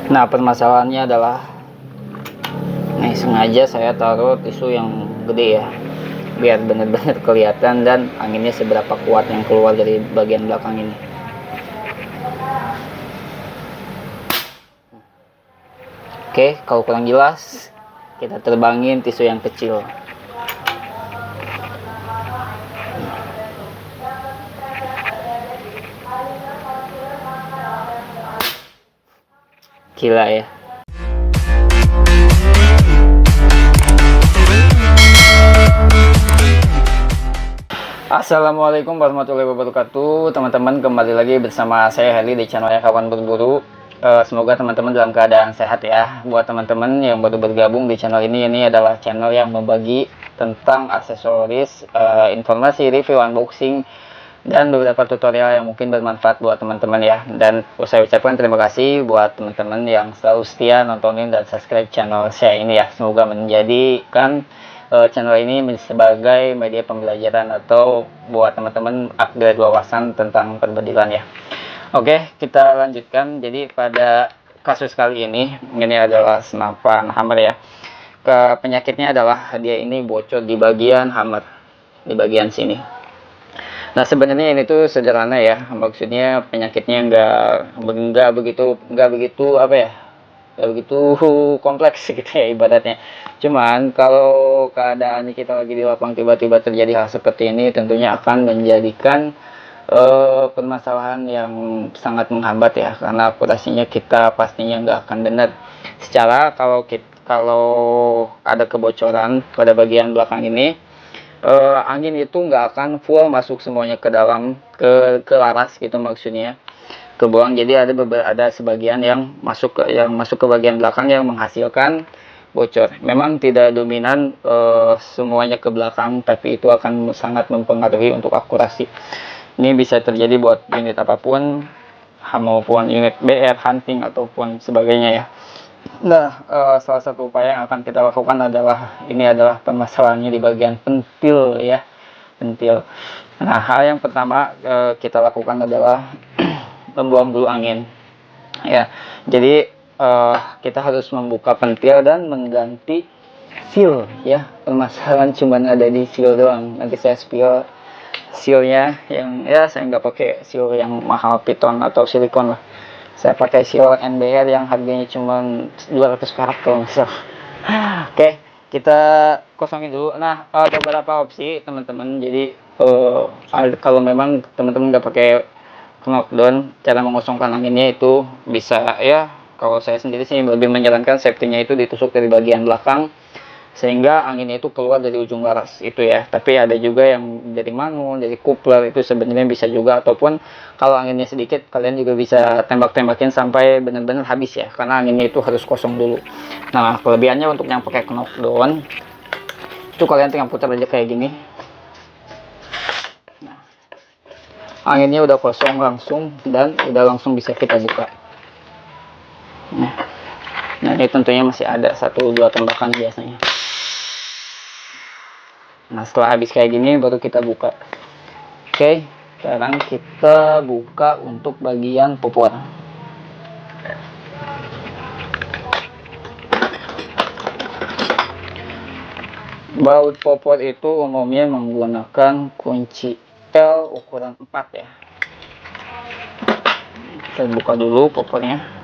Nah, permasalahannya adalah nih, sengaja saya taruh tisu yang gede ya, biar benar-benar kelihatan dan anginnya seberapa kuat yang keluar dari bagian belakang ini. Oke, kalau kurang jelas kita terbangin tisu yang kecil. Gila ya. Assalamualaikum warahmatullahi wabarakatuh, teman-teman. Kembali lagi bersama saya Heli di channelnya Kawan Berburu. Semoga teman-teman dalam keadaan sehat ya. Buat teman-teman yang baru bergabung di channel ini adalah channel yang membagi tentang aksesoris, informasi, review, unboxing, dan beberapa tutorial yang mungkin bermanfaat buat teman-teman ya. Dan saya ucapkan terima kasih buat teman-teman yang selalu setia nontonin dan subscribe channel saya ini ya. Semoga menjadikan channel ini sebagai media pembelajaran atau buat teman-teman upgrade wawasan tentang perbedilan ya. Oke, kita lanjutkan. Jadi pada kasus kali ini adalah senapan hammer ya. Penyakitnya adalah dia ini bocor di bagian hammer, di bagian sini. Nah, sebenarnya ini tuh sederhana ya, maksudnya penyakitnya nggak begitu apa ya, nggak begitu kompleks gitu ya ibaratnya. Cuman kalau keadaan kita lagi di lapang tiba-tiba terjadi hal seperti ini, tentunya akan menjadikan permasalahan yang sangat menghambat ya, karena akurasinya kita pastinya nggak akan benar. Secara kalau ada kebocoran pada bagian belakang ini, angin itu nggak akan full masuk semuanya ke dalam ke laras gitu maksudnya, kebuang. Jadi ada sebagian yang masuk ke bagian belakang yang menghasilkan bocor. Memang tidak dominan semuanya ke belakang, tapi itu akan sangat mempengaruhi untuk akurasi. Ini bisa terjadi buat unit apapun, maupun unit BR, hunting ataupun sebagainya ya. Nah, salah satu upaya yang akan kita lakukan adalah permasalahannya di bagian pentil ya, pentil. Nah, hal yang pertama kita lakukan adalah membuang dulu angin ya. Jadi kita harus membuka pentil dan mengganti seal ya. Permasalahan cuma ada di seal doang. Nanti saya spill sealnya, yang ya saya nggak pakai seal yang mahal piton atau silikon lah. Saya pakai seal NBR yang harganya cuma 200 perak kalau misal. Oke, kita kosongin dulu. Nah, ada beberapa opsi teman-teman. Jadi kalau memang teman-teman nggak pakai knockdown, cara mengosongkan anginnya itu bisa ya. Kalau saya sendiri sih lebih menyarankan safety-nya itu ditusuk dari bagian belakang, sehingga anginnya itu keluar dari ujung laras itu ya. Tapi ada juga yang dari manul, dari coupler, itu sebenarnya bisa juga. Ataupun kalau anginnya sedikit, kalian juga bisa tembak-tembakin sampai benar-benar habis ya, karena anginnya itu harus kosong dulu. Nah, kelebihannya untuk yang pakai knockdown itu kalian tinggal putar aja kayak gini. Nah, anginnya udah kosong langsung dan udah langsung bisa kita buka. Nah, ini tentunya masih ada 1-2 tembakan biasanya. Nah, setelah habis kayak gini baru kita buka. Oke, sekarang kita buka untuk bagian popor. Baut popor itu umumnya menggunakan kunci L ukuran 4 ya. Kita buka dulu popornya.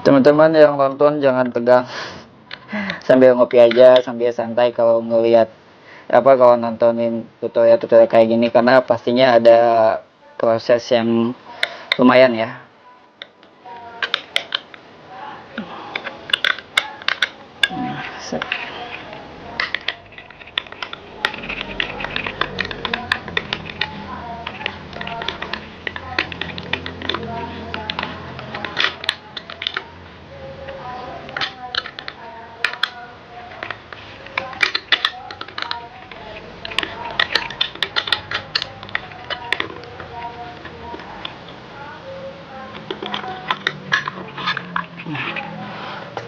Teman-teman yang nonton jangan tegang, sambil ngopi aja, sambil santai kalau ngelihat kalau nontonin tutorial kayak gini, karena pastinya ada proses yang lumayan ya.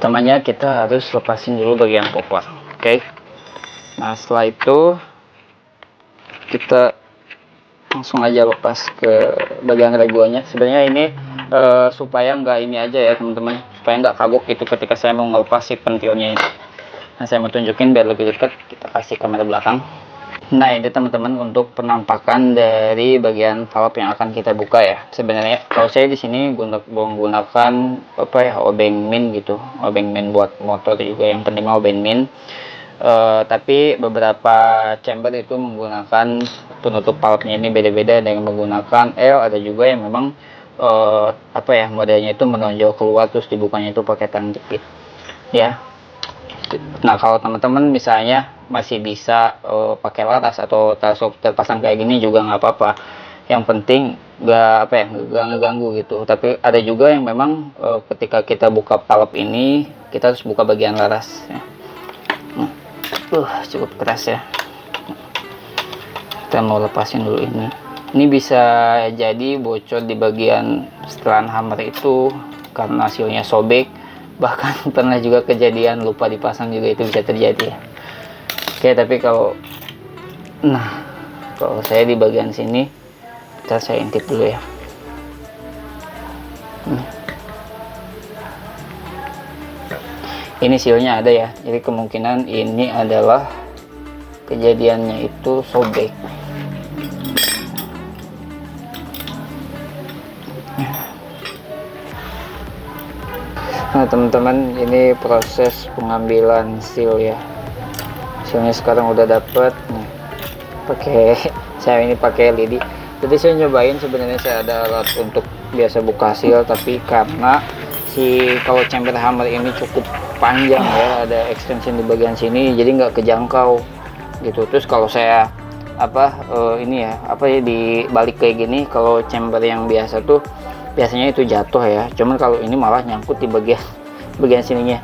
Pertamanya kita harus lepasin dulu bagian popor. Oke. Nah, setelah itu kita langsung aja lepas ke bagian reguanya. Sebenarnya ini supaya nggak ini aja ya teman-teman, supaya nggak kabuk itu ketika saya mau ngelepas si pentilnya ini. Nah, saya mau tunjukin biar lebih dekat, kita kasih kamera belakang. Nah, ini teman-teman untuk penampakan dari bagian valve yang akan kita buka ya. Sebenarnya kalau saya di sini menggunakan apa ya, obeng min gitu, obeng min buat motor juga, yang penting obeng min. Tapi beberapa chamber itu menggunakan penutup valve-nya ini beda-beda, ada yang menggunakan L, ada juga yang memang apa ya, modelnya itu menonjol keluar terus dibukanya itu pakai tang jepit ya. Nah, kalau teman-teman misalnya masih bisa pakai laras atau terpasang kayak gini juga nggak apa-apa, yang penting nggak apa ya, nggak ngeganggu gitu. Tapi ada juga yang memang ketika kita buka valve ini kita harus buka bagian laras ya. Cukup keras ya. Kita mau lepasin dulu ini bisa jadi bocor di bagian setelan hammer itu karena silnya sobek, bahkan pernah juga kejadian lupa dipasang juga, itu bisa terjadi ya. Oke, tapi kalau saya di bagian sini, saya intip dulu ya. Ini silnya ada ya, jadi kemungkinan ini adalah kejadiannya itu sobek. Nah teman-teman, ini proses pengambilan seal ya. Sealnya sekarang udah dapet nih. Saya ini pakai lidi. Jadi saya nyobain, sebenarnya saya ada alat untuk biasa buka seal, tapi karena kalau chamber hammer ini cukup panjang ya, ada extension di bagian sini, jadi nggak kejangkau gitu. Terus kalau saya ini ya dibalik kayak gini, kalau chamber yang biasa tuh biasanya itu jatuh ya, cuman kalau ini malah nyangkut di bagian sininya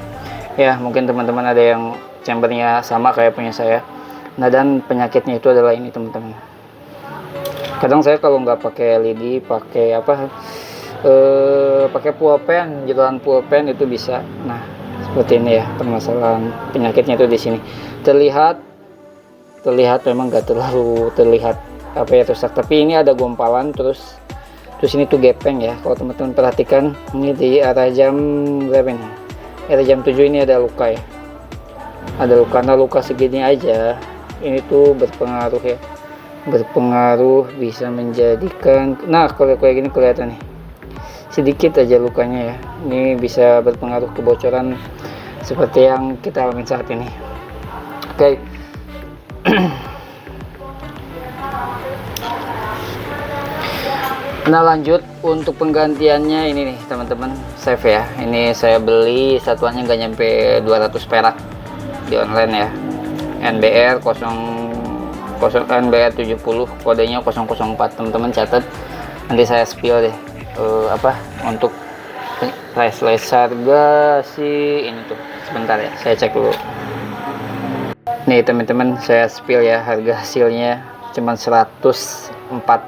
ya. Mungkin teman-teman ada yang chambernya sama kayak punya saya. Nah, dan penyakitnya itu adalah ini teman-teman, kadang saya kalau nggak pakai lidi, pakai pakai pulpen, jerawan pulpen itu bisa. Nah, seperti ini ya, permasalahan penyakitnya itu di sini. Terlihat memang nggak terlalu terlihat rusak, tapi ini ada gompalan, terus ini tuh gepeng ya. Kalau teman-teman perhatikan, ini di arah jam berapa ini? Arah jam 7 ini ada luka ya. Ada luka. Nah, luka segini aja ini tuh berpengaruh ya. Berpengaruh, bisa menjadikan, nah kalau kayak gini kelihatan nih, sedikit aja lukanya ya. Ini bisa berpengaruh kebocoran seperti yang kita alami saat ini. Oke. Nah, lanjut untuk penggantiannya ini nih teman-teman, save ya. Ini saya beli satuannya nggak nyampe 200 perak di online ya. NBR 70, kodenya 004. Teman-teman catat, nanti saya spill deh untuk price list harga si ini tuh. Sebentar ya, saya cek dulu. Nih teman-teman, saya spill ya, harga hasilnya cuma 104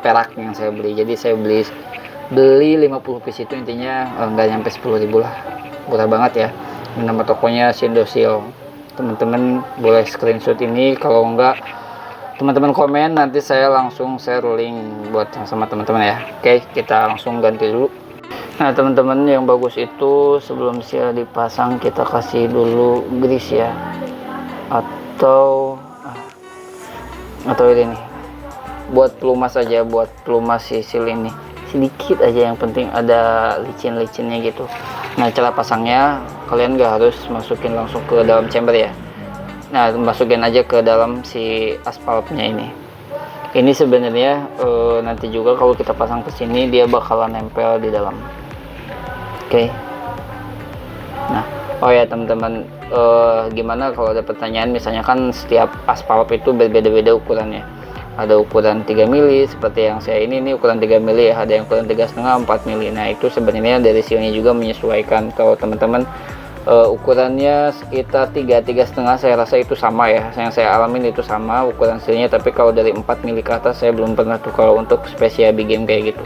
perak yang saya beli. Jadi saya beli 50 piece itu, intinya nggak nyampe 10.000 lah, murah banget ya. Nama tokonya Sindosil. Teman-teman boleh screenshot ini, kalau enggak teman-teman komen, nanti saya langsung share link buat sama teman-teman ya. Oke, kita langsung ganti dulu. Nah teman-teman, yang bagus itu sebelum seal dipasang kita kasih dulu grease ya, atau ini nih, buat pelumas aja, buat pelumas si seal ini sedikit aja, yang penting ada licin-licinnya gitu. Nah, cara pasangnya kalian gak harus masukin langsung ke dalam chamber ya. Nah, masukin aja ke dalam si aspalnya ini. Ini sebenarnya nanti juga kalau kita pasang ke sini dia bakalan nempel di dalam. Oke. Nah, oh ya teman-teman, gimana kalau ada pertanyaan, misalnya kan setiap aspal itu berbeda-beda ukurannya. Ada ukuran 3 mili seperti yang saya ini ukuran 3 mili ya, ada yang ukuran 3,5, 4 mili. Nah, itu sebenarnya dari sealnya juga menyesuaikan. Kalau teman-teman ukurannya sekitar 3,5, saya rasa itu sama ya, yang saya alamin itu sama ukuran sealnya. Tapi kalau dari 4 mili ke atas saya belum pernah tuh kalau untuk spesial big game kayak gitu.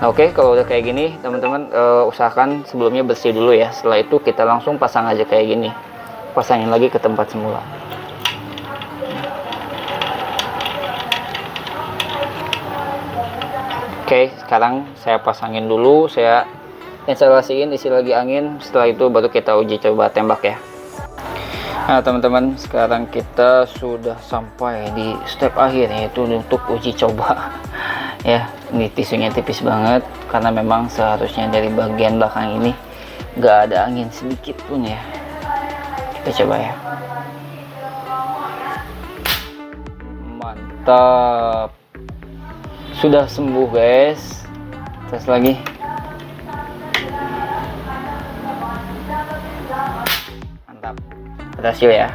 Nah, oke, kalau udah kayak gini teman-teman, usahakan sebelumnya bersih dulu ya. Setelah itu kita langsung pasang aja kayak gini, pasangin lagi ke tempat semula. Oke, sekarang saya pasangin dulu, saya instalasiin, isi lagi angin. Setelah itu baru kita uji coba tembak ya. Nah teman-teman, sekarang kita sudah sampai di step akhir, yaitu untuk uji coba ya. Ini tisunya tipis banget karena memang seharusnya dari bagian belakang ini nggak ada angin sedikit pun ya. Kita coba ya. Mantap, sudah sembuh guys. Tes lagi. Mantap, berhasil ya.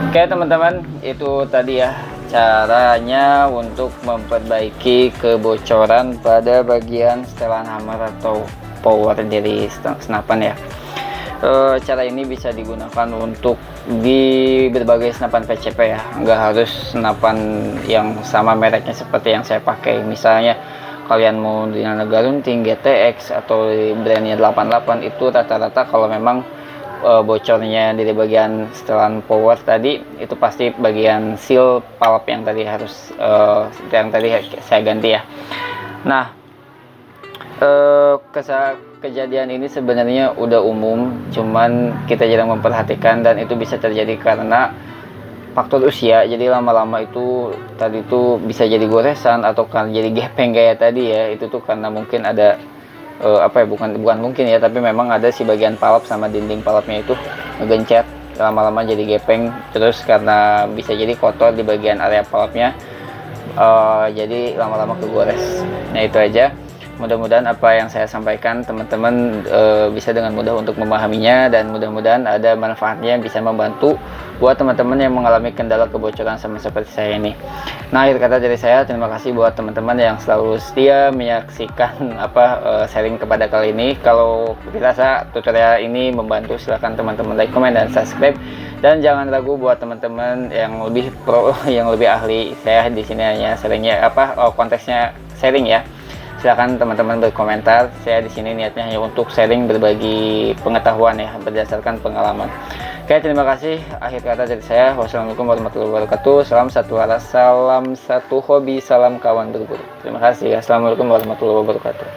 Oke teman-teman, itu tadi ya caranya untuk memperbaiki kebocoran pada bagian setelan hammer atau power dari senapan ya. Cara ini bisa digunakan untuk di berbagai senapan PCP ya, nggak harus senapan yang sama mereknya seperti yang saya pakai. Misalnya kalian mau dengan Garunting, GTX atau brandnya 88, itu rata-rata kalau memang bocornya dari bagian setelan power tadi, itu pasti bagian seal palp yang tadi harus yang tadi saya ganti ya. Nah kejadian ini sebenarnya udah umum, cuman kita jarang memperhatikan, dan itu bisa terjadi karena faktor usia. Jadi lama-lama itu tadi tuh bisa jadi goresan atau kan jadi gepeng kayak tadi ya. Itu tuh karena mungkin ada bukan mungkin ya, tapi memang ada si bagian palp sama dinding palpnya itu ngegencet, lama-lama jadi gepeng. Terus karena bisa jadi kotor di bagian area palpnya, jadi lama-lama kegores. Nah itu aja. Mudah-mudahan apa yang saya sampaikan teman-teman bisa dengan mudah untuk memahaminya, dan mudah-mudahan ada manfaatnya, bisa membantu buat teman-teman yang mengalami kendala kebocoran sama seperti saya ini. Nah akhir kata dari saya, terima kasih buat teman-teman yang selalu setia menyaksikan sharing kepada kali ini. Kalau dirasa tutorial ini membantu, silahkan teman-teman like, comment, dan subscribe. Dan jangan ragu buat teman-teman yang lebih pro, yang lebih ahli. Saya di sini hanya sharingnya konteksnya sharing ya. Silakan teman-teman berkomentar. Saya di sini niatnya hanya untuk sharing, berbagi pengetahuan ya, berdasarkan pengalaman. Oke, terima kasih. Akhir kata dari saya, wassalamualaikum warahmatullahi wabarakatuh. Salam satu waras, salam satu hobi, salam kawan berburu. Terima kasih. Assalamualaikum warahmatullahi wabarakatuh.